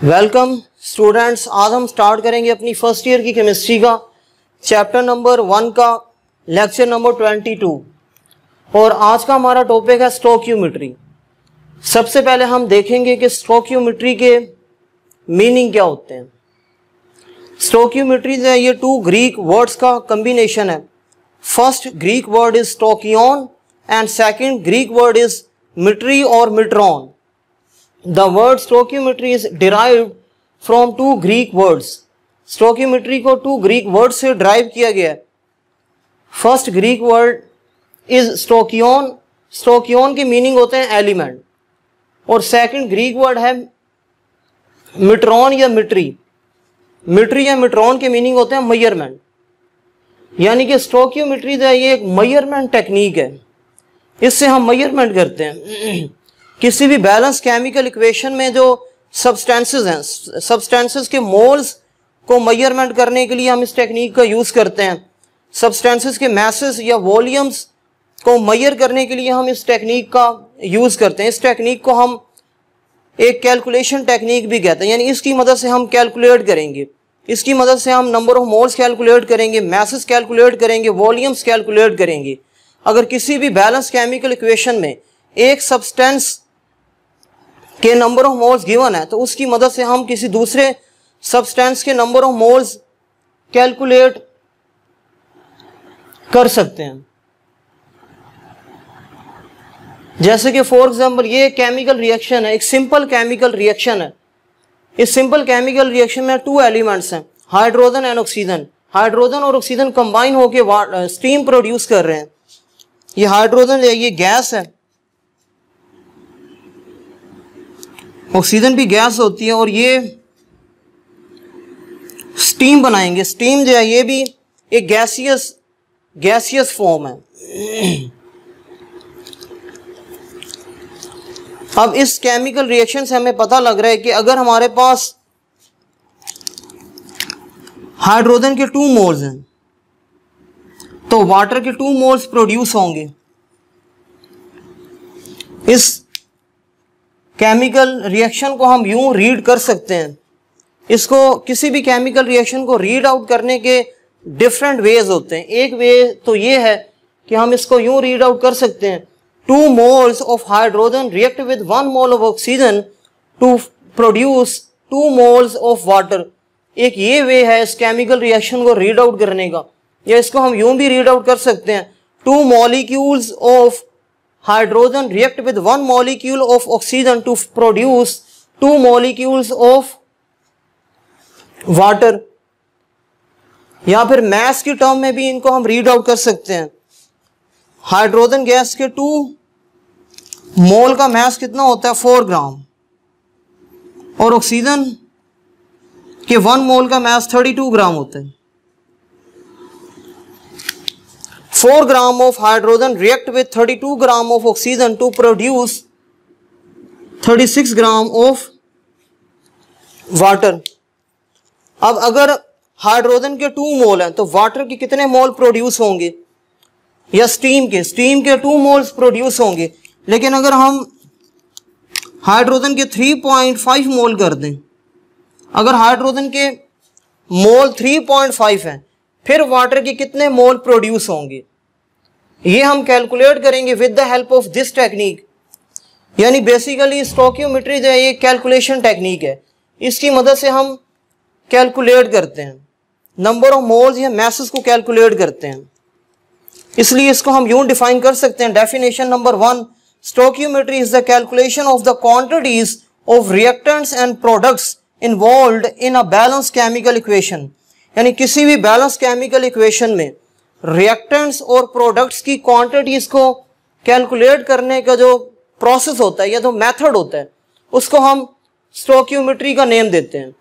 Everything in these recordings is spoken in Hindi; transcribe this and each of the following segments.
Welcome students. आज हम स्टार्ट करेंगे अपनी फर्स्ट ईयर की केमिस्ट्री का चैप्टर नंबर 1 का लेक्चर नंबर 22 और आज का हमारा टॉपिक है स्टोइकियोमेट्री। सबसे पहले हम देखेंगे कि स्टोइकियोमेट्री के मीनिंग क्या होते हैं। स्टोइकियोमेट्री जो है ये टू ग्रीक वर्ड्स का कम्बिनेशन है। First Greek word is stoicheion and second Greek word is metry और metron. The word stoichiometry is derived from two Greek words. Stoichiometry को two Greek words से derive किया गया है। First Greek word is stoichion. Stoichion के meaning होते हैं एलिमेंट और second Greek word है मिट्रॉन या मिट्री। मिट्री या मिट्रॉन के meaning होते हैं मेजरमेंट। यानी कि स्टोइकियोमेट्री जो है ये एक मेजरमेंट टेक्निक है। इससे हम मेजरमेंट करते हैं किसी भी बैलेंस केमिकल इक्वेशन में जो सब्सटेंसेस हैं, सब्सटेंसेस के मोल्स को मेजरमेंट करने के लिए हम इस टेक्निक का यूज़ करते हैं। सब्सटेंसेस के मैसेस या वॉल्यूम्स को मेजर करने के लिए हम इस टेक्निक का यूज़ करते हैं। इस टेक्निक को हम एक कैलकुलेशन टेक्निक भी कहते हैं। यानी इसकी मदद से हम कैलकुलेट करेंगे, इसकी मदद से हम नंबर ऑफ मोल्स कैलकुलेट करेंगे, मैसेस कैलकुलेट करेंगे, वॉल्यूम्स कैलकुलेट करेंगे। अगर किसी भी बैलेंस केमिकल इक्वेशन में एक सब्सटेंस के नंबर ऑफ मोल्स गिवन है तो उसकी मदद से हम किसी दूसरे सब्सटेंस के नंबर ऑफ मोल्स कैलकुलेट कर सकते हैं। जैसे कि फॉर एग्जांपल ये केमिकल रिएक्शन है, एक सिंपल केमिकल रिएक्शन है। इस सिंपल केमिकल रिएक्शन में टू एलिमेंट्स हैं, हाइड्रोजन एंड ऑक्सीजन। हाइड्रोजन और ऑक्सीजन कंबाइन होकर स्टीम प्रोड्यूस कर रहे हैं। ये हाइड्रोजन है, ये गैस है, ऑक्सीजन भी गैस होती है और ये स्टीम बनाएंगे। स्टीम जो है ये भी एक गैसियस फॉर्म है। अब इस केमिकल रिएक्शन से हमें पता लग रहा है कि अगर हमारे पास हाइड्रोजन के 2 मोल्स हैं तो वाटर के 2 मोल्स प्रोड्यूस होंगे। इस केमिकल रिएक्शन को हम यूं रीड कर सकते हैं। इसको किसी भी केमिकल रिएक्शन को रीड आउट करने के डिफरेंट वेज होते हैं। एक वे तो ये है कि हम इसको यूं रीड आउट कर सकते हैं, 2 moles of hydrogen react with 1 mole of oxygen to produce 2 moles of water. एक ये वे है इस केमिकल रिएक्शन को रीड आउट करने का। या इसको हम यूं भी रीड आउट कर सकते हैं, 2 molecules of hydrogen react with 1 molecule of oxygen to produce 2 molecules of water. या फिर मैस की टर्म में भी इनको हम रीड आउट कर सकते हैं। हाइड्रोजन गैस के 2 मोल का मैस कितना होता है, 4 ग्राम, और ऑक्सीजन के 1 मोल का मैस 32 ग्राम होता है। 4 gram of hydrogen react with 32 gram of oxygen to produce 36 gram of water. अब अगर हाइड्रोजन के 2 मोल हैं तो वाटर के कितने मोल प्रोड्यूस होंगे, या स्टीम के 2 मोल्स प्रोड्यूस होंगे। लेकिन अगर हम हाइड्रोजन के 3.5 मोल कर दें, अगर हाइड्रोजन के मोल 3.5 हैं फिर वाटर के कितने मोल प्रोड्यूस होंगे, ये हम कैलकुलेट करेंगे with the help of this technique. यानी बेसिकली स्टोइकियोमेट्री जो है ये कैलकुलेशन टेक्निक है। इसकी मदद से हम कैलकुलेट करते हैं, नंबर ऑफ मोल्स या मैसेस को कैलकुलेट करते हैं। इसलिए इसको हम यूं डिफाइन कर सकते हैं। Definition number 1, stoichiometry is the calculation of the quantities of reactants and products involved in a balance chemical equation. यानी किसी भी बैलेंस केमिकल इक्वेशन में रिएक्टेंट्स और प्रोडक्ट्स की क्वांटिटीज को कैलकुलेट करने का जो प्रोसेस होता है या जो मेथड होता है उसको हम स्टोइकियोमेट्री का नेम देते हैं।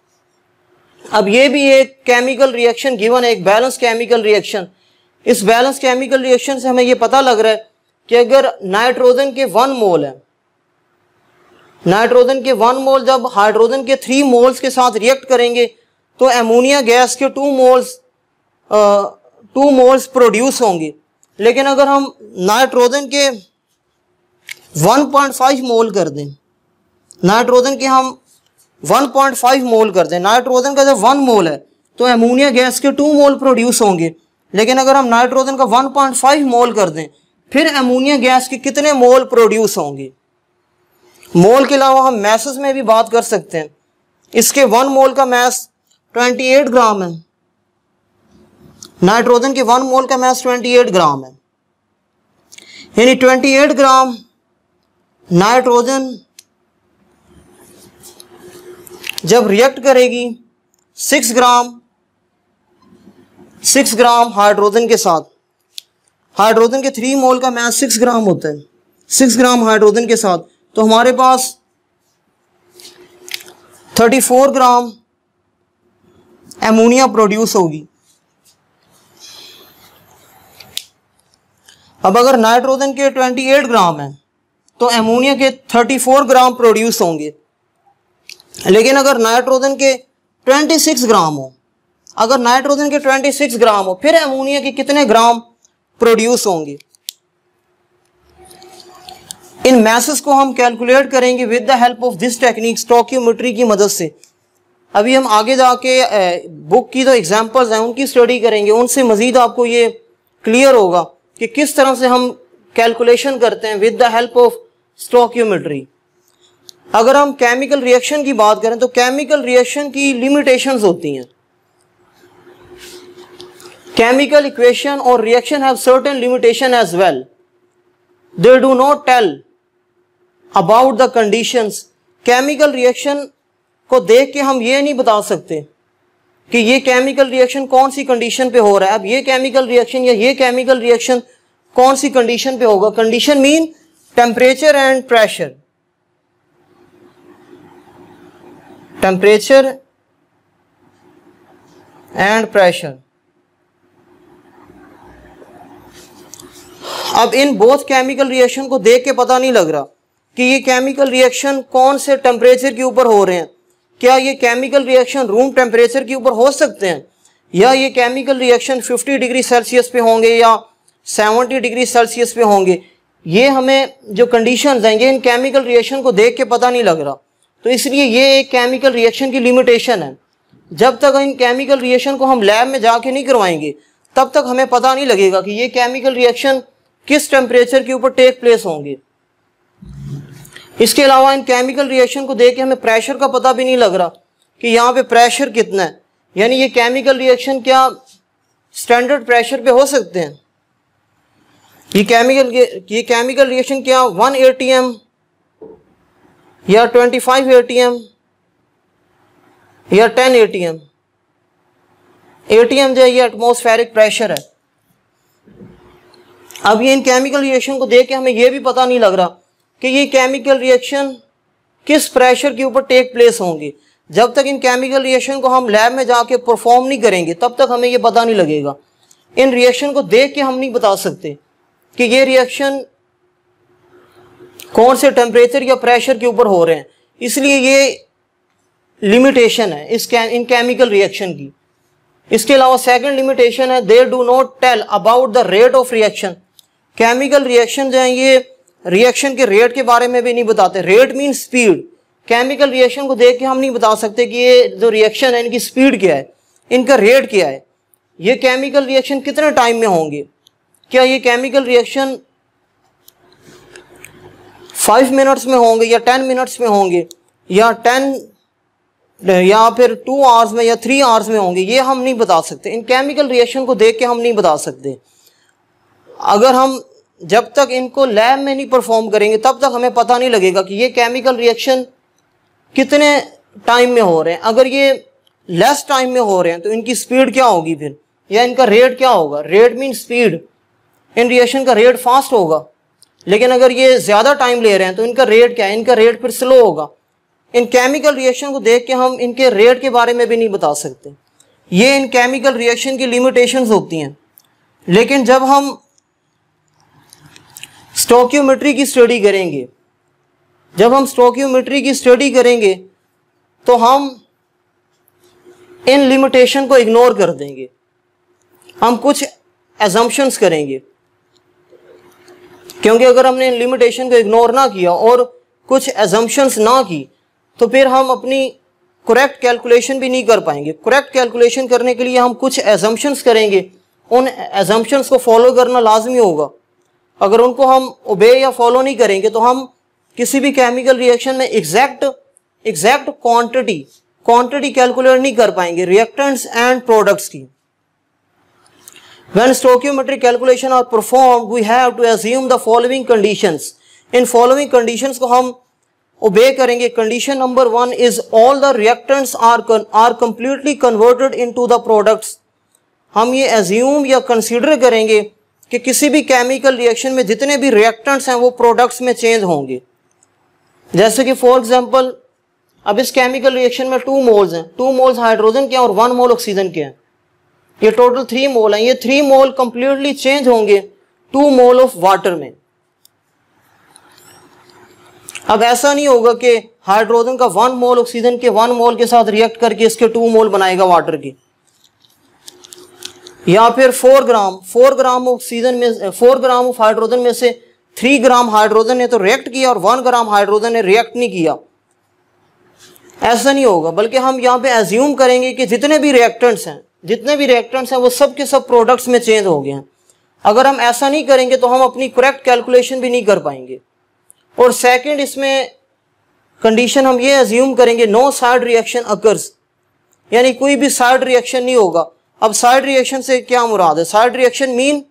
अब ये भी एक केमिकल रिएक्शन गिवन है, एक बैलेंस केमिकल रिएक्शन। इस बैलेंस केमिकल रिएक्शन से हमें ये पता लग रहा है कि अगर नाइट्रोजन के 1 मोल है, नाइट्रोजन के 1 मोल जब हाइड्रोजन के 3 मोल्स के साथ रिएक्ट करेंगे तो अमोनिया गैस के 2 मोल्स प्रोड्यूस होंगे। लेकिन अगर हम नाइट्रोजन के 1.5 मोल कर दें, नाइट्रोजन के हम 1.5 मोल कर दें, नाइट्रोजन का जब 1 मोल है तो अमोनिया गैस के 2 मोल प्रोड्यूस होंगे। लेकिन अगर हम नाइट्रोजन का 1.5 मोल कर दें फिर अमोनिया गैस के कितने मोल प्रोड्यूस होंगे। मोल के अलावा हम मैसेस में भी बात कर सकते हैं। इसके 1 मोल का मैस 28 ग्राम है, नाइट्रोजन के 1 मोल का मैस 28 ग्राम है, यानी 28 ग्राम नाइट्रोजन जब रिएक्ट करेगी 6 ग्राम हाइड्रोजन के साथ, हाइड्रोजन के 3 मोल का मैस 6 ग्राम होता है, 6 ग्राम हाइड्रोजन के साथ, तो हमारे पास 34 ग्राम एमोनिया प्रोड्यूस होगी। अब अगर नाइट्रोजन के 28 ग्राम है तो एमोनिया के 34 ग्राम प्रोड्यूस होंगे। लेकिन अगर नाइट्रोजन के 26 ग्राम हो, अगर नाइट्रोजन के 26 ग्राम हो फिर एमोनिया के कितने ग्राम प्रोड्यूस होंगे। इन मैसेस को हम कैलकुलेट करेंगे with the help of this technique, stoichiometry की मदद से। अभी हम आगे जाके बुक की जो एग्जांपल्स हैं उनकी स्टडी करेंगे, उनसे मजीद आपको ये क्लियर होगा कि किस तरह से हम कैलकुलेशन करते हैं with the help of stoichiometry. अगर हम केमिकल रिएक्शन की बात करें तो केमिकल रिएक्शन की लिमिटेशंस होती हैं। केमिकल इक्वेशन और reaction have certain limitation as well, they do not tell about the conditions. Chemical reaction को देख के हम ये नहीं बता सकते कि ये केमिकल रिएक्शन कौन सी कंडीशन पे हो रहा है। अब ये केमिकल रिएक्शन या ये केमिकल रिएक्शन कौन सी कंडीशन पे होगा। Condition mean temperature and pressure, temperature and pressure. अब इन बोथ केमिकल रिएक्शन को देख के पता नहीं लग रहा कि ये केमिकल रिएक्शन कौन से टेम्परेचर के ऊपर हो रहे हैं। क्या ये केमिकल रिएक्शन रूम टेम्परेचर के ऊपर हो सकते हैं, या ये केमिकल रिएक्शन 50 डिग्री सेल्सियस पे होंगे या 70 डिग्री सेल्सियस पे होंगे। ये हमें जो कंडीशंस हैं ये इन केमिकल रिएक्शन को देख के पता नहीं लग रहा। तो इसलिए ये एक केमिकल रिएक्शन की लिमिटेशन है। जब तक इन केमिकल रिएक्शन को हम लैब में जाके नहीं करवाएंगे तब तक हमें पता नहीं लगेगा कि ये केमिकल रिएक्शन किस टेम्परेचर के ऊपर टेक प्लेस होंगे। इसके अलावा इन केमिकल रिएक्शन को देख के हमें प्रेशर का पता भी नहीं लग रहा कि यहाँ पे प्रेशर कितना है, यानी ये केमिकल रिएक्शन क्या स्टैंडर्ड प्रेशर पे हो सकते हैं। ये केमिकल रिएक्शन क्या 1 atm या 25 atm या 10 atm। atm जो है ये एटमॉस्फेरिक प्रेशर है। अब ये इन केमिकल रिएक्शन को देख के हमें ये भी पता नहीं लग रहा कि ये केमिकल रिएक्शन किस प्रेशर के ऊपर टेक प्लेस होंगे। जब तक इन केमिकल रिएक्शन को हम लैब में जाके परफॉर्म नहीं करेंगे तब तक हमें ये पता नहीं लगेगा। इन रिएक्शन को देख के हम नहीं बता सकते कि ये रिएक्शन कौन से टेम्परेचर या प्रेशर के ऊपर हो रहे हैं। इसलिए ये लिमिटेशन है इन केमिकल रिएक्शन की। इसके अलावा सेकंड लिमिटेशन है they do not tell about the rate of reaction. Chemical reaction जो है ये रिएक्शन के रेट के बारे में भी नहीं बताते। Rate mean speed. Chemical reaction को देख के हम नहीं बता सकते कि ये जो रिएक्शन है इनकी स्पीड क्या है, इनका रेट क्या है, ये केमिकल रिएक्शन कितने टाइम में होंगे। क्या ये केमिकल रिएक्शन 5 मिनट्स में होंगे या 10 मिनट्स में होंगे या 10 या फिर 2 आवर्स में या 3 आवर्स में होंगे, ये हम नहीं बता सकते। इन केमिकल रिएक्शन को देख के हम नहीं बता सकते। अगर हम जब तक इनको लैब में नहीं परफॉर्म करेंगे तब तक हमें पता नहीं लगेगा कि ये केमिकल रिएक्शन कितने टाइम में हो रहे हैं। अगर ये लेस टाइम में हो रहे हैं तो इनकी स्पीड क्या होगी फिर, या इनका रेट क्या होगा। Rate mean speed. इन रिएक्शन का रेट फास्ट होगा। लेकिन अगर ये ज़्यादा टाइम ले रहे हैं तो इनका रेट क्या है, इनका रेट फिर स्लो होगा। इन केमिकल रिएक्शन को देख के हम इनके रेट के बारे में भी नहीं बता सकते। ये इन केमिकल रिएक्शन की लिमिटेशंस होती हैं। लेकिन जब हम स्टोइकियोमेट्री की स्टडी करेंगे, जब हम स्टोइकियोमेट्री की स्टडी करेंगे तो हम इन लिमिटेशन को इग्नोर कर देंगे। हम कुछ एजम्पशंस करेंगे, क्योंकि अगर हमने लिमिटेशन को इग्नोर ना किया और कुछ एजम्पशंस ना की तो फिर हम अपनी करेक्ट कैलकुलेशन भी नहीं कर पाएंगे। करेक्ट कैलकुलेशन करने के लिए हम कुछ एजम्पशंस करेंगे, उन एजम्पशंस को फॉलो करना लाजमी होगा। अगर उनको हम ओबे या फॉलो नहीं करेंगे तो हम किसी भी केमिकल रिएक्शन में एग्जैक्ट क्वांटिटी कैलकुलेट नहीं कर पाएंगे रिएक्टेंट्स एंड प्रोडक्ट्स की। When stoichiometric calculation are performed, we have to assume the following conditions. In following conditions को हम obey करेंगे। Condition number 1 is all the reactants are completely converted into the products. हम ये assume या consider करेंगे कि किसी भी chemical reaction में जितने भी reactants हैं वो products में change होंगे। जैसे कि for example, अब इस chemical reaction में 2 moles हैं, 2 moles हाइड्रोजन के हैं और 1 मोल ऑक्सीजन के हैं। ये टोटल 3 मोल हैं। ये 3 मोल कंप्लीटली चेंज होंगे 2 मोल ऑफ वाटर में। अब ऐसा नहीं होगा कि हाइड्रोजन का 1 मोल ऑक्सीजन के 1 मोल के साथ रिएक्ट करके इसके 2 मोल बनाएगा वाटर की, या फिर 4 ग्राम ऑक्सीजन में 4 ग्राम ऑफ हाइड्रोजन में से 3 ग्राम हाइड्रोजन ने तो रिएक्ट किया और 1 ग्राम हाइड्रोजन ने रिएक्ट नहीं किया। ऐसा नहीं होगा, बल्कि हम यहाँ पे एज्यूम करेंगे कि जितने भी रिएक्टेंट्स हैं वो सब के सब प्रोडक्ट्स में चेंज हो गए हैं। अगर हम ऐसा नहीं करेंगे तो हम अपनी करेक्ट कैलकुलेशन भी नहीं कर पाएंगे। और सेकंड, इसमें कंडीशन हम ये एज्यूम करेंगे नो साइड रिएक्शन अकर्स, यानी कोई भी साइड रिएक्शन नहीं होगा। अब साइड रिएक्शन से क्या मुराद है? साइड रिएक्शन मीन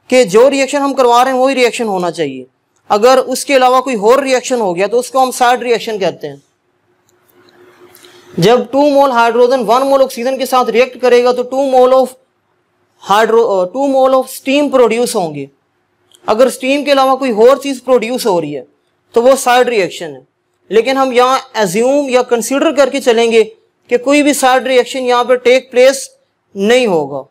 कि जो रिएक्शन हम करवा रहे हैं वही रिएक्शन होना चाहिए। अगर उसके अलावा कोई और रिएक्शन हो गया तो उसको हम साइड रिएक्शन कहते हैं। जब 2 मोल हाइड्रोजन 1 मोल ऑक्सीजन के साथ रिएक्ट करेगा तो 2 मोल ऑफ स्टीम प्रोड्यूस होंगे। अगर स्टीम के अलावा कोई और चीज प्रोड्यूस हो रही है तो वो साइड रिएक्शन है। लेकिन हम यहाँ एज्यूम या कंसीडर करके चलेंगे कि कोई भी साइड रिएक्शन यहाँ पे टेक प्लेस नहीं होगा।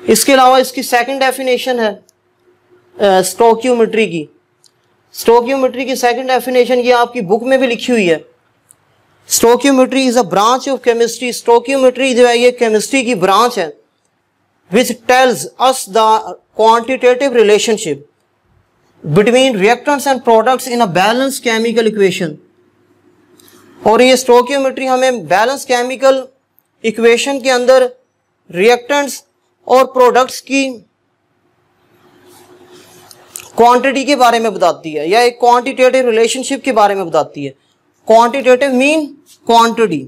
इसके अलावा इसकी सेकंड डेफिनेशन है स्टोइकियोमेट्री की। स्टोइकियोमेट्री की सेकंड डेफिनेशन ये आपकी बुक में भी लिखी हुई है। Stoichiometry is a branch of chemistry. Stoichiometry जो है ये केमिस्ट्री की ब्रांच है which tells us the quantitative relationship between reactants and products in a balance chemical equation. और ये स्टोइकियोमेट्री हमें बैलेंस केमिकल इक्वेशन के अंदर रिएक्टेंट्स और प्रोडक्ट्स की क्वांटिटी के बारे में बताती है, या एक क्वांटिटेटिव रिलेशनशिप के बारे में बताती है। Quantitative mean quantity.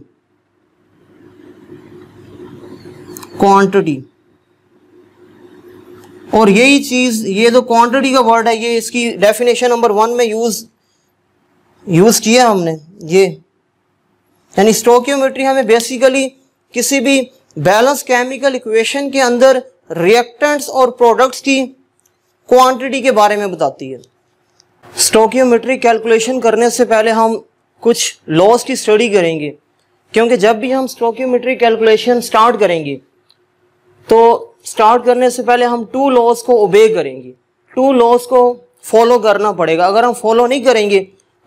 और यही चीज, ये जो क्वांटिटी का वर्ड है ये इसकी डेफिनेशन नंबर 1 में यूज किया हमने ये। यानी स्टोइकियोमेट्री हमें बेसिकली किसी भी बैलेंस केमिकल इक्वेशन के अंदर रिएक्टेंट्स और प्रोडक्ट्स की क्वांटिटी के बारे में बताती है। स्टोइकियोमेट्री कैलकुलेशन करने से पहले हम कुछ लॉज की स्टडी करेंगे, क्योंकि जब भी हम स्टोइकियोमेट्री कैलकुलेशन स्टार्ट करेंगे तो स्टार्ट करने से पहले हम 2 लॉज को ओबे करेंगे। 2 लॉज को फॉलो करना पड़ेगा। अगर हम फॉलो नहीं करेंगे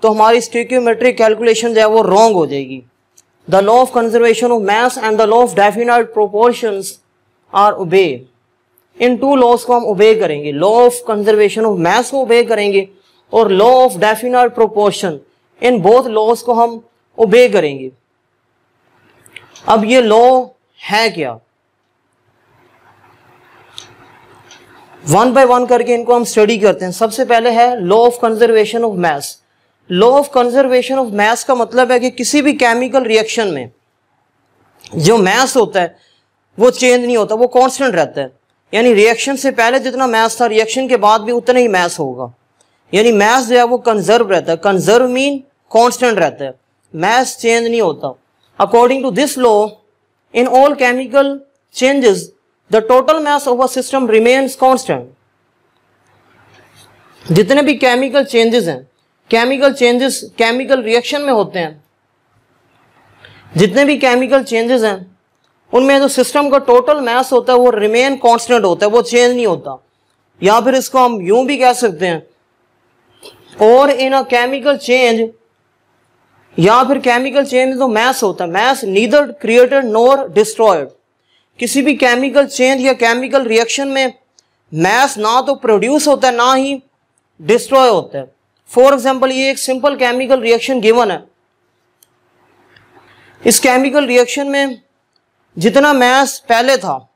तो हमारी स्टोइकियोमेट्री कैलकुलेशन जो है वो रॉन्ग हो जाएगी। The law of conservation of mass and the law of definite proportions are obey. इन 2 लॉज को हम ओबे करेंगे। Law of conservation of mass को ओबे करेंगे और लॉ ऑफ डेफिनाइट प्रोपोर्शन, इन बोथ लॉज को हम ओबे करेंगे। अब ये लॉ है क्या? 1 बाय 1 करके इनको हम स्टडी करते हैं। सबसे पहले है law of conservation of mass. Law of conservation of मास का मतलब है कि किसी भी केमिकल रिएक्शन में जो मास होता है वो चेंज नहीं होता, वो कांस्टेंट रहता है। यानी रिएक्शन से पहले जितना मास था रिएक्शन के बाद भी उतना ही मास होगा। यानी मास जो है वो कंजर्व रहता है। कंजर्व मीन कांस्टेंट रहता है, मास चेंज नहीं होता। According to this law in all chemical changes the total mass of a system remains constant. जितने भी केमिकल चेंजेस हैं, केमिकल रिएक्शन में होते हैं, जितने भी केमिकल चेंजेस हैं उनमें जो सिस्टम का टोटल मास होता है वो रिमेन कांस्टेंट होता है, वो चेंज नहीं होता। या फिर इसको हम यूं भी कह सकते हैं, और इन अ केमिकल चेंज, या फिर केमिकल चेंज जो मास होता है, मास नीदर क्रिएटेड नॉर डिस्ट्रॉयड। किसी भी केमिकल चेंज या केमिकल रिएक्शन में मास ना तो प्रोड्यूस होता है ना ही डिस्ट्रॉय होता है। फॉर एग्जाम्पल, ये एक सिंपल केमिकल रिएक्शन गिवन है इस केमिकल रिएक्शन में जितना मैस पहले था,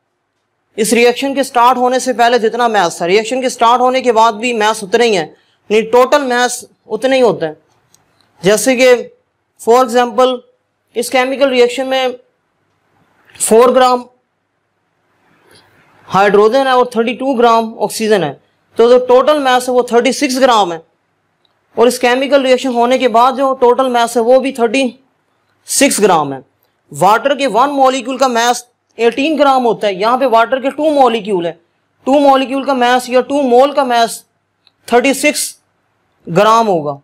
इस रिएक्शन के स्टार्ट होने से पहले जितना मैस था, रिएक्शन के स्टार्ट होने के बाद भी मैस उतना ही है, नहीं टोटल मैस उतना ही होता है। जैसे कि फॉर एग्जांपल इस केमिकल रिएक्शन में 4 ग्राम हाइड्रोजन है और 32 ग्राम ऑक्सीजन है, तो जो टोटल मैस है वो 36 ग्राम है। और इस केमिकल रिएक्शन होने के बाद जो टोटल मैस है वो भी 36 ग्राम है। वाटर के 1 मॉलिक्यूल का मैस 18 ग्राम होता है, यहाँ पे वाटर के 2 मॉलिक्यूल है, 2 मॉलिक्यूल का मैस या 2 मोल का मैस 36 ग्राम होगा।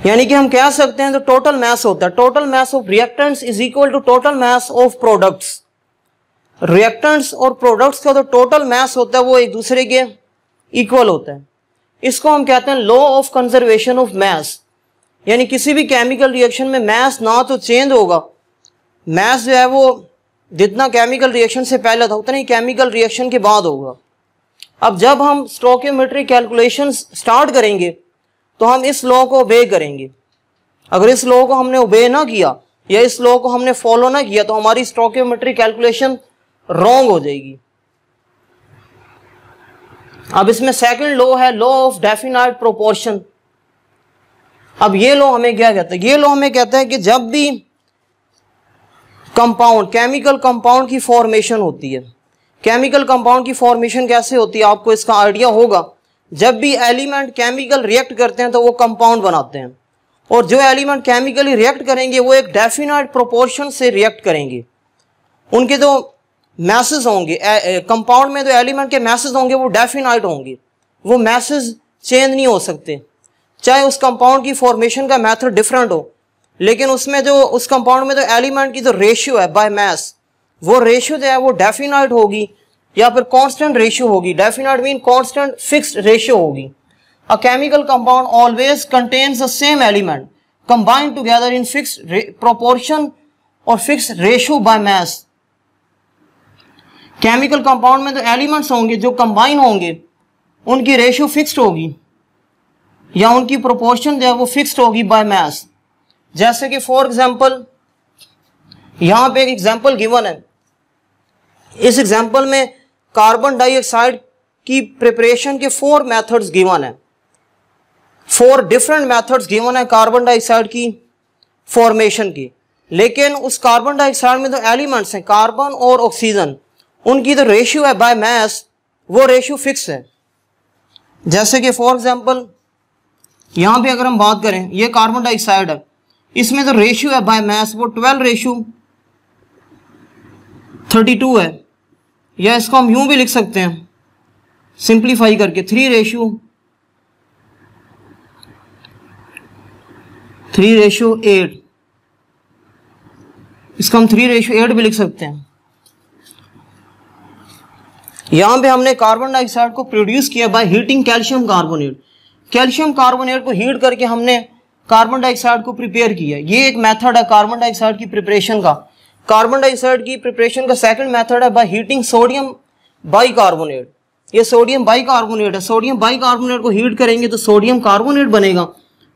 यानी कि हम कह सकते हैं जो टोटल मैस होता है, total mass of reactants is equal to total mass of products. Reactants और प्रोडक्ट्स का जो टोटल मैस होता है वो एक दूसरे के इक्वल होता है। इसको हम कहते हैं law of conservation of mass. यानी किसी भी केमिकल रिएक्शन में मैस ना तो चेंज होगा, मैस जो है वो जितना केमिकल रिएक्शन से पहले था उतना ही केमिकल रिएक्शन के बाद होगा। अब जब हम स्टोइकियोमेट्रिक कैलकुलेशंस स्टार्ट करेंगे तो हम इस लॉ को ओबे करेंगे। अगर इस लॉ को हमने ओबे ना किया या इस लॉ को हमने फॉलो ना किया तो हमारी स्टोइकियोमेट्रिक कैलकुलेशन रॉन्ग हो जाएगी। अब इसमें सेकंड लॉ है लॉ ऑफ डेफिनाइट प्रोपोर्शन। अब ये लॉ हमें क्या कहता है? ये लॉ हमें कहता है कि जब भी कंपाउंड, केमिकल कंपाउंड की फॉर्मेशन होती है, केमिकल कंपाउंड की फॉर्मेशन कैसे होती है आपको इसका आइडिया होगा। जब भी एलिमेंट केमिकल रिएक्ट करते हैं तो वो कंपाउंड बनाते हैं, और जो एलिमेंट केमिकली रिएक्ट करेंगे वो एक डेफिनाइट प्रोपोर्शन से रिएक्ट करेंगे। उनके जो मैसेज होंगे कंपाउंड में, जो एलिमेंट के मैसेज होंगे वो डेफिनाइट होंगे, वो मैसेज चेंज नहीं हो सकते। चाहे उस कंपाउंड की फॉर्मेशन का मेथड डिफरेंट हो, लेकिन उसमें जो उस कंपाउंड में जो एलिमेंट की जो रेशियो है बाय मैस, वो रेशियो जो है वो डेफिनाइट होगी या फिर कांस्टेंट रेशियो होगी। Definite mean constant fixed ratio होगी। A chemical compound always contains the same element combined together in fixed proportion और fixed ratio by mass. Chemical compound में जो एलिमेंट्स होंगे जो कंबाइन होंगे उनकी रेशियो फिक्स्ड होगी या उनकी प्रोपोर्शन जो है वो फिक्स्ड होगी बाय मैस। जैसे कि फॉर एग्जांपल यहां पे एक एग्जांपल गिवन है। इस एग्जांपल में कार्बन डाइऑक्साइड की प्रिपरेशन के 4 मेथड्स गिवन है, 4 डिफरेंट मेथड्स गिवन है कार्बन डाइऑक्साइड की फॉर्मेशन की। लेकिन उस कार्बन डाइऑक्साइड में जो एलिमेंट्स हैं कार्बन और ऑक्सीजन, उनकी जो रेशियो है बाय मैस वो रेशियो फिक्स है। जैसे कि फॉर एग्जांपल यहां पे अगर हम बात करें, ये कार्बन डाइऑक्साइड है, इसमें जो रेशियो है बाय मैस वो 12:32 है, या इसको हम यूं भी लिख सकते हैं सिंप्लीफाई करके 3:8। इसको हम 3:8 भी लिख सकते हैं। यहां पे हमने कार्बन डाइऑक्साइड को प्रोड्यूस किया by heating calcium carbonate. Calcium carbonate को हीट करके हमने कार्बन डाइऑक्साइड को प्रिपेयर किया। ये एक मेथड है कार्बन डाइऑक्साइड की प्रिपरेशन का। कार्बन डाइऑक्साइड की प्रिपरेशन का सेकंड मेथड है बाय हीटिंग सोडियम बाइकार्बोनेट। ये सोडियम बाइकार्बोनेट है। सोडियम बाइकार्बोनेट को हीट करेंगे तो सोडियम कार्बोनेट बनेगा,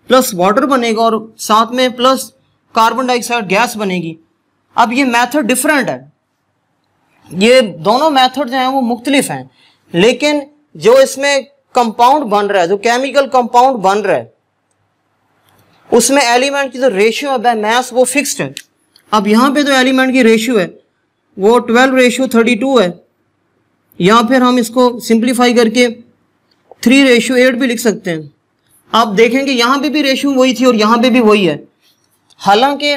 प्लस वाटर बनेगा और साथ में प्लस कार्बन डाइऑक्साइड गैस बनेगी। अब ये मेथड डिफरेंट है, ये दोनों मेथड जो हैं वो मुख्तलिफ हैं, लेकिन जो इसमें कंपाउंड बन रहा है, जो केमिकल कंपाउंड बन रहा है, उसमें एलिमेंट की जो रेशियो है बाय मैस वो फिक्स्ड है। अब यहाँ पे जो एलिमेंट की रेशियो है वो 12:32 है, या फिर हम इसको सिंप्लीफाई करके 3:8 भी लिख सकते हैं। आप देखेंगे यहाँ पे भी रेशियो वही थी और यहाँ पे भी वही है। हालांकि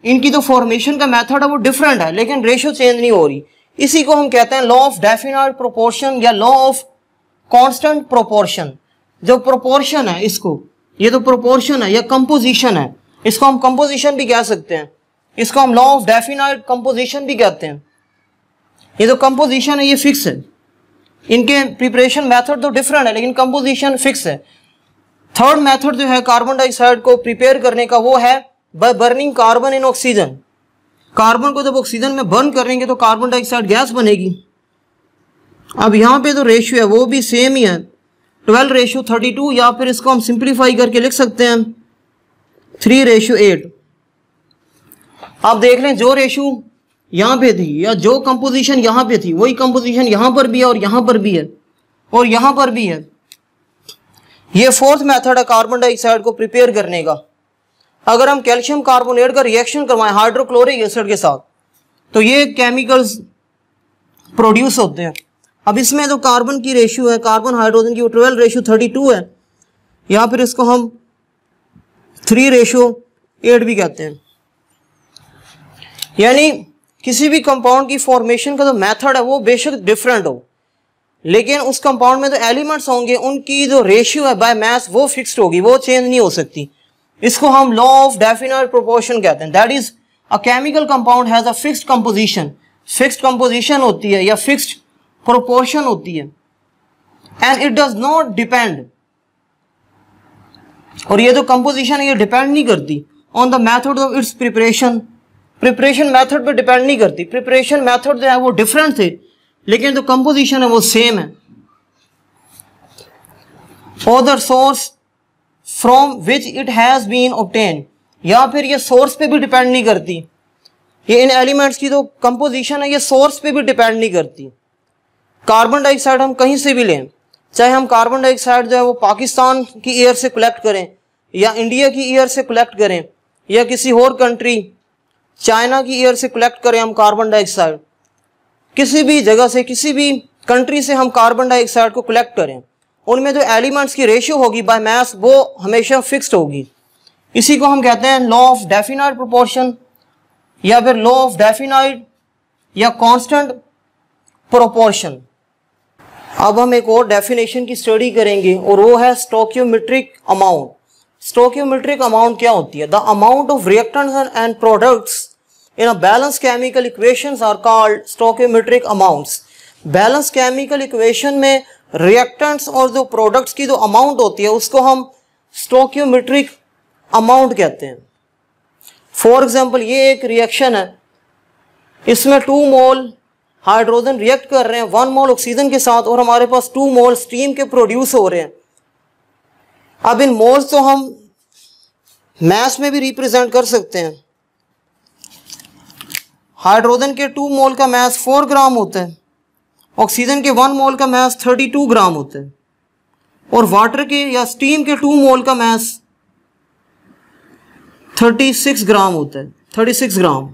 इनकी जो फॉर्मेशन का मेथड है वो डिफरेंट है, लेकिन रेशियो चेंज नहीं हो रही। इसी को हम कहते हैं लॉ ऑफ डेफिनाइट प्रोपोर्शन या लॉ ऑफ कांस्टेंट प्रोपोर्शन। जो प्रोपोर्शन है इसको, ये तो प्रोपोर्शन है या कंपोजिशन है, इसको हम कंपोजिशन भी कह सकते हैं, इसको हम लॉ ऑफ डेफिनाइट कंपोजिशन भी कहते हैं। ये जो कंपोजिशन है ये फिक्स है, इनके प्रिपरेशन मेथड तो डिफरेंट है लेकिन कंपोजिशन फिक्स है। थर्ड मेथड जो है कार्बन डाइऑक्साइड को प्रिपेयर करने का वो है by burning carbon in oxygen. Carbon को जब ऑक्सीजन में बर्न करेंगे तो कार्बन डाइऑक्साइड गैस बनेगी। अब यहाँ पे जो रेशियो है वो भी सेम ही है 12:32, या फिर इसको हम सिंप्लीफाई करके लिख सकते हैं 3:8। आप देख लें जो रेशो यहाँ पे थी या जो कंपोजिशन यहाँ पे थी वही कंपोजिशन यहाँ पर भी है और यहाँ पर भी है और यहाँ पर भी है। ये फोर्थ मेथड है कार्बन डाइऑक्साइड को प्रिपेयर करने का। अगर हम कैल्शियम कार्बोनेट का रिएक्शन करवाएं हाइड्रोक्लोरिक एसिड के साथ तो ये केमिकल्स प्रोड्यूस होते हैं। अब इसमें जो कार्बन की रेशियो है, कार्बन हाइड्रोजन की, वो 12:32 है, या फिर इसको हम 3:8 भी कहते हैं। यानी किसी भी कंपाउंड की फॉर्मेशन का जो मेथड है वो बेशक डिफरेंट हो, लेकिन उस कंपाउंड में जो एलिमेंट्स होंगे उनकी जो रेशियो है बाय मास वो फिक्स्ड होगी, वो चेंज नहीं हो सकती। इसको हम लॉ ऑफ डेफिनाइट प्रोपोर्शन कहते हैं। That is a chemical compound has a fixed composition, fixed composition होती है या फिक्स्ड प्रोपोर्शन होती है, and it does not depend, और ये जो कंपोजिशन है ये डिपेंड नहीं करती on the method of its preparation. Preparation method पे डिपेंड नहीं करती। प्रिपरेशन मेथड जो है वो डिफरेंट थे लेकिन जो कंपोजिशन है वो सेम है। Other source from which it has been obtain, या फिर ये सोर्स पे भी डिपेंड नहीं करती। ये इन एलिमेंट्स की जो कंपोजिशन है ये सोर्स पे भी डिपेंड नहीं करती। कार्बन डाइऑक्साइड हम कहीं से भी लें, चाहे हम कार्बन डाइऑक्साइड जो है वो पाकिस्तान की एयर से कलेक्ट करें या इंडिया की एयर से कलेक्ट करें या किसी और कंट्री चाइना की एयर से कलेक्ट करें हम कार्बन डाइऑक्साइड, किसी भी जगह से किसी भी कंट्री से हम कार्बन डाइऑक्साइड को कलेक्ट करें, उनमें जो एलिमेंट्स की रेशियो होगी बाय मास वो हमेशा फिक्स्ड होगी। इसी को हम कहते हैं लॉ ऑफ डेफिनाइट प्रोपोर्शन या फिर लॉ ऑफ डेफिनाइट या कांस्टेंट प्रोपोर्शन। अब हम एक और डेफिनेशन की स्टडी करेंगे और वो है स्टोइकियोमेट्रिक अमाउंट। स्टोइकियोमेट्रिक अमाउंट क्या होती है? The amount of reactants and products in a balanced chemical equations are called stoichiometric amounts। Balance chemical equation में रिएक्टेंट्स और जो प्रोडक्ट्स की जो अमाउंट होती है उसको हम स्टोइकियोमेट्रिक अमाउंट कहते हैं। फॉर एग्जांपल ये एक रिएक्शन है, इसमें 2 मोल हाइड्रोजन रिएक्ट कर रहे हैं 1 मोल ऑक्सीजन के साथ और हमारे पास 2 मोल स्टीम के प्रोड्यूस हो रहे हैं। अब इन मोल्स तो हम मास में भी रिप्रेजेंट कर सकते हैं। हाइड्रोजन के 2 मोल का मास 4 ग्राम होता है, ऑक्सीजन के 1 मोल का मास 32 ग्राम होता है और वाटर के या स्टीम के 2 मोल का मास 36 ग्राम होता है, 36 ग्राम।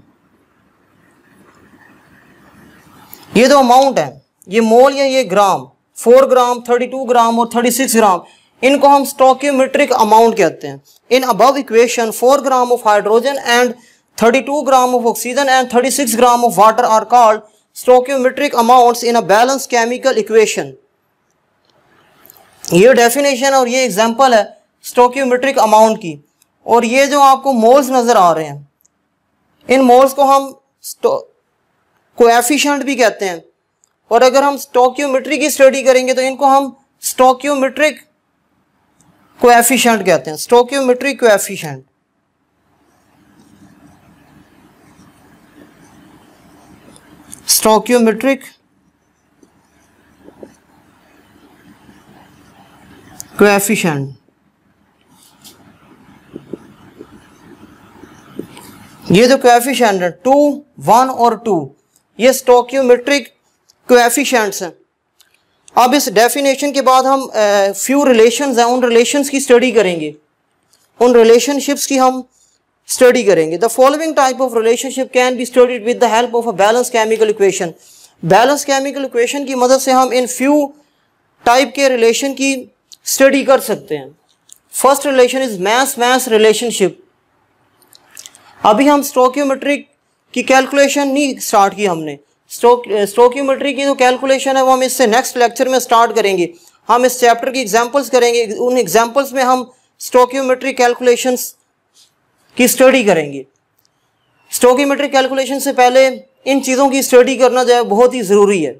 ये जो अमाउंट है ये मोल या ये ग्राम, 4 ग्राम, 32 ग्राम और 36 ग्राम, इनको हम स्टोइकियोमेट्रिक अमाउंट कहते हैं। In above equation 4 gram of hydrogen and 32 gram of oxygen and 36 gram of water are called stoichiometric amounts in a balanced chemical equation। ये डेफिनेशन और ये एग्जांपल है स्टोइकियोमेट्रिक अमाउंट की। और ये जो आपको मोल्स नजर आ रहे हैं इन मोल्स को हम कोएफिशिएंट भी कहते हैं, और अगर हम स्टोइकियोमेट्री की स्टडी करेंगे तो इनको हम स्टोइकियोमेट्रिक कोएफिशिएंट कहते हैं। Stoichiometric coefficient. Stoichiometric coefficient. ये जो कोएफिशिएंट है 2, 1 और 2, ये स्टोइकियोमेट्रिक कोएफिशिएंट्स हैं। अब इस डेफिनेशन के बाद हम फ्यू रिलेशंस हैं, उन रिलेशंस की स्टडी करेंगे, उन रिलेशनशिप्स की हम स्टडी करेंगे। The following type of relationship can be studied with the help of a balance chemical equation. Balance chemical equation की मदद से हम इन फ्यू टाइप के रिलेशन की स्टडी कर सकते हैं। First relation is mass mass relationship. अभी हम स्टोइकियोमेट्रिक की कैलकुलेशन नहीं स्टार्ट की हमने। स्टोइकियोमेट्री की जो कैलकुलेशन है वो हम इससे नेक्स्ट लेक्चर में स्टार्ट करेंगे। हम इस चैप्टर की एग्जांपल्स करेंगे, उन एग्जांपल्स में हम स्टोइकियोमेट्री कैलकुलेशंस की स्टडी करेंगे। स्टोइकियोमेट्री कैलकुलेशन से पहले इन चीज़ों की स्टडी करना जो है बहुत ही ज़रूरी है।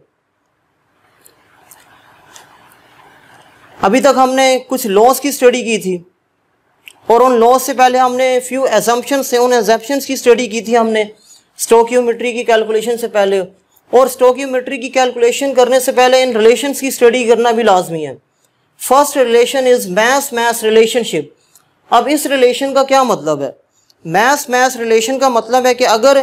अभी तक हमने कुछ लॉस की स्टडी की थी और उन लॉस से पहले हमने फ्यू एजम्पशंस से उन एजम्पशंस की स्टडी की थी हमने स्टोइकियोमेट्री की कैलकुलेशन से पहले। और स्टोइकियोमेट्री की कैलकुलेशन करने से पहले इन रिलेशंस की स्टडी करना भी लाजमी है। First relation is mass mass relationship. अब इस रिलेशन का क्या मतलब है? मास मास रिलेशन का मतलब है कि अगर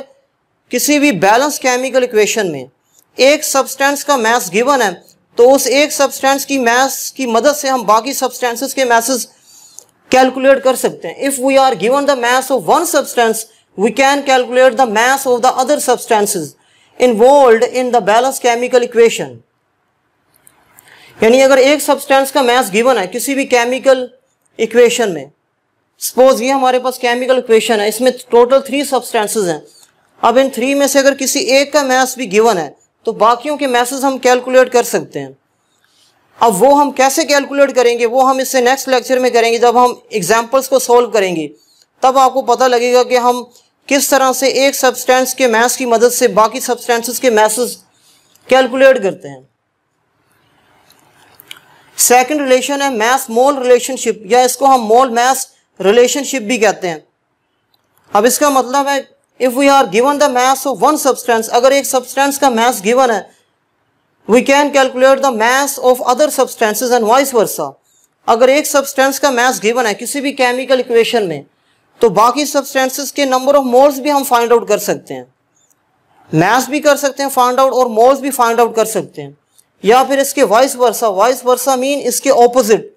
किसी भी बैलेंस केमिकल इक्वेशन में एक सब्सटेंस का मास गिवन है तो उस एक सब्सटेंस की मास की मदद से हम बाकी सब्सटेंसेस के मासेस कैलकुलेट कर सकते हैं. If we are given the mass of one substance we can calculate the mass of the other substances involved in the balance chemical equation. यानी अगर एक सब्सटेंस का मास गिवन है किसी भी केमिकल इक्वेशन में, सपोज ये हमारे पास केमिकल इक्वेशन है, इसमें टोटल 3 सब्सटेंसेस हैं. अब इन 3 में से अगर किसी एक का मास भी गिवन है तो बाकियों के मासेस हम कैलकुलेट कर सकते हैं. अब वो हम कैसे कैलकुलेट करेंगे वो हम इससे नेक्स्ट लेक्चर में करेंगे. जब हम एग्जांपल्स को सॉल्व करेंगे तब आपको पता लगेगा कि हम किस तरह से एक सब्सटेंस के मास की मदद से बाकी सब्सटेंसेस के मासेस कैलकुलेट करते हैं. सेकंड रिलेशन है मास मोल रिलेशनशिप, या इसको हम मोल मास रिलेशनशिप भी कहते हैं. अब इसका मतलब है if we are given the mass of one substance, अगर एक सब्सटेंस का मास गिवन है we can calculate the mass of other substances and vice versa. अगर एक सब्सटेंस का मास गिवन है किसी भी केमिकल इक्वेशन में तो बाकी सब्सटेंसेस के नंबर ऑफ मोल्स भी हम फाइंड आउट कर सकते हैं. मास भी कर सकते हैं फाइंड आउट और मोल्स भी फाइंड आउट कर सकते हैं. या फिर इसके वाइस वर्सा मीन इसके ऑपोजिट,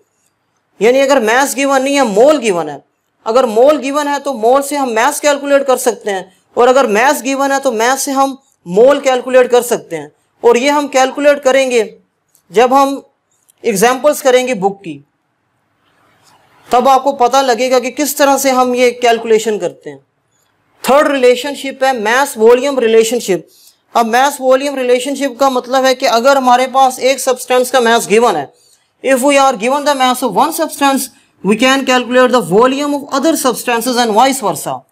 यानी अगर मास गिवन नहीं है मोल गिवन है, अगर मोल गिवन है तो मोल से हम मास कैलकुलेट कर सकते हैं, और अगर मास गिवन है तो मास से हम मोल कैलकुलेट कर सकते हैं. और ये हम कैलकुलेट करेंगे जब हम एग्जांपल्स करेंगे बुक की, तब आपको पता लगेगा कि किस तरह से हम ये कैलकुलेशन करते हैं. थर्ड रिलेशनशिप है मास वॉल्यूम रिलेशनशिप. अब मास वॉल्यूम रिलेशनशिप का मतलब है कि अगर हमारे पास एक सब्सटेंस का मास गिवन है, if we are given the mass of one substance we can calculate the volume of other substances and vice versa.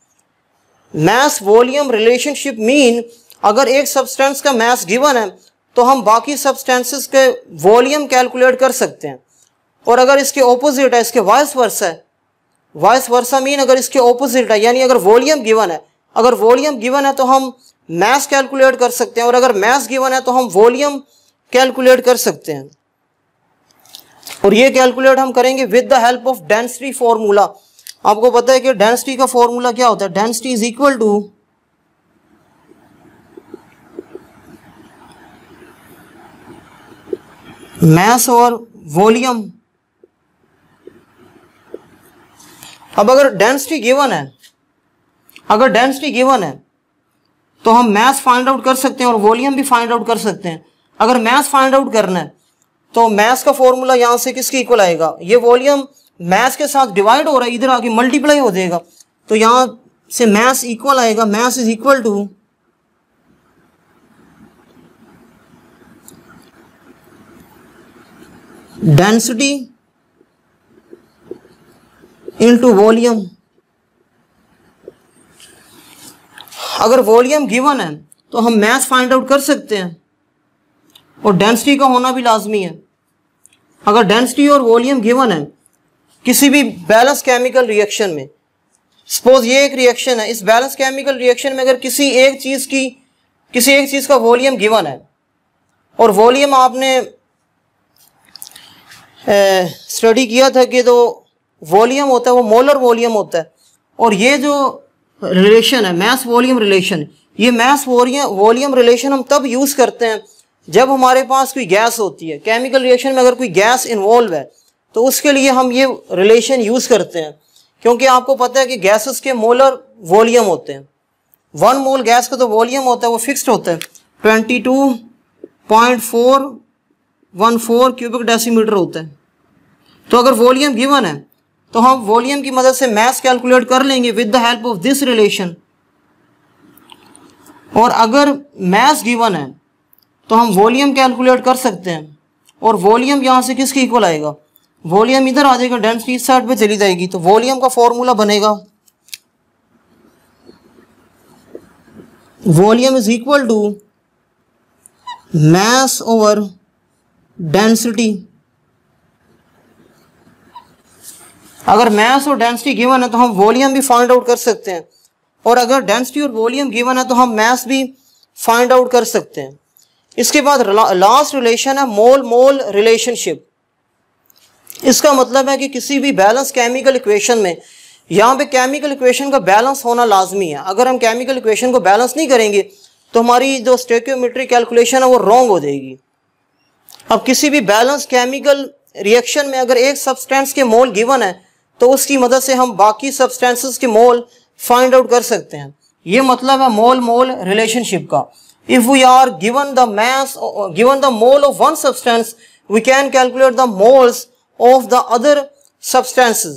mass volume relationship mean अगर एक सब्सटेंस का मास गिवन है तो हम बाकी सब्सटेंसेस के वॉल्यूम कैलकुलेट कर सकते हैं. और अगर इसके ऑपोजिट है, इसके वाइस वर्सा है, वाइस वर्सा मीन अगर इसके ऑपोजिट है, यानी अगर वॉल्यूम गिवन है, अगर वॉल्यूम गिवन है तो हम मास कैलकुलेट कर सकते हैं, और अगर मास गिवन है तो हम वॉल्यूम कैलकुलेट कर सकते हैं. और ये कैलकुलेट हम करेंगे with the help of density formula. आपको पता है कि डेंसिटी का फॉर्मूला क्या होता है? Density is equal to mass और वॉल्यूम. अब अगर डेंसिटी गिवन है, अगर डेंसिटी गिवन है तो हम मास फाइंड आउट कर सकते हैं और वॉल्यूम भी फाइंड आउट कर सकते हैं. अगर मास फाइंड आउट करना है तो मास का फॉर्मूला यहाँ से किसके इक्वल आएगा? ये वॉल्यूम मास के साथ डिवाइड हो रहा है, इधर आके मल्टीप्लाई हो जाएगा, तो यहाँ से मास इक्वल आएगा. Mass is equal to density into volume. अगर वॉल्यूम गिवन है तो हम मास फाइंड आउट कर सकते हैं और डेंसिटी का होना भी लाजमी है. अगर डेंसिटी और वॉल्यूम गिवन है किसी भी बैलेंस केमिकल रिएक्शन में, सपोज ये एक रिएक्शन है, इस बैलेंस केमिकल रिएक्शन में अगर किसी एक चीज़ का वॉल्यूम गिवन है, और वॉल्यूम आपने स्टडी किया था कि तो वॉल्यूम होता है वो मोलर वॉल्यूम होता है. और ये जो रिलेशन है मास वॉल्यूम रिलेशन, ये मास वॉल्यूम रिलेशन हम तब यूज़ करते हैं जब हमारे पास कोई गैस होती है. केमिकल रिएक्शन में अगर कोई गैस इन्वॉल्व है तो उसके लिए हम ये रिलेशन यूज़ करते हैं, क्योंकि आपको पता है कि गैसेस के मोलर वॉल्यूम होते हैं. 1 मोल गैस का तो वॉल्यूम होता है वो फिक्स्ड होता है 22.414 क्यूबिक डेसीमीटर होता है. तो अगर वॉल्यूम गिवन है तो हम वॉल्यूम की मदद से मास कैलकुलेट कर लेंगे with the help of this relation. और अगर मास गिवन है तो हम वॉल्यूम कैलकुलेट कर सकते हैं, और वॉल्यूम यहाँ से किसके इक्वल आएगा? वॉल्यूम इधर आ जाएगा, डेंसिटी इस साइड पे चली जाएगी, तो वॉल्यूम का फॉर्मूला बनेगा volume is equal to mass over density. अगर मास और डेंसिटी गिवन है तो हम वॉल्यूम भी फाइंड आउट कर सकते हैं, और अगर डेंसिटी और वॉल्यूम गिवन है तो हम मास भी फाइंड आउट कर सकते हैं. इसके बाद लास्ट रिलेशन है मोल मोल रिलेशनशिप. इसका मतलब है कि किसी भी बैलेंस केमिकल इक्वेशन में यहाँ पे केमिकल इक्वेशन का बैलेंस होना लाजमी है। अगर हम केमिकल इक्वेशन को बैलेंस नहीं करेंगे तो हमारी जो स्टोइकियोमेट्रिक कैलकुलेशन है वो रॉन्ग हो जाएगी। अब किसी भी बैलेंस केमिकल रिएक्शन में अगर एक सब्सटेंस के मोल गिवन है तो उसकी मदद से हम बाकी सब्सटेंसेस के मोल फाइंड आउट कर सकते हैं। ये मतलब है मोल मोल रिलेशनशिप का। If we are given the mass, given the mole of one substance, we can calculate the moles of the other substances.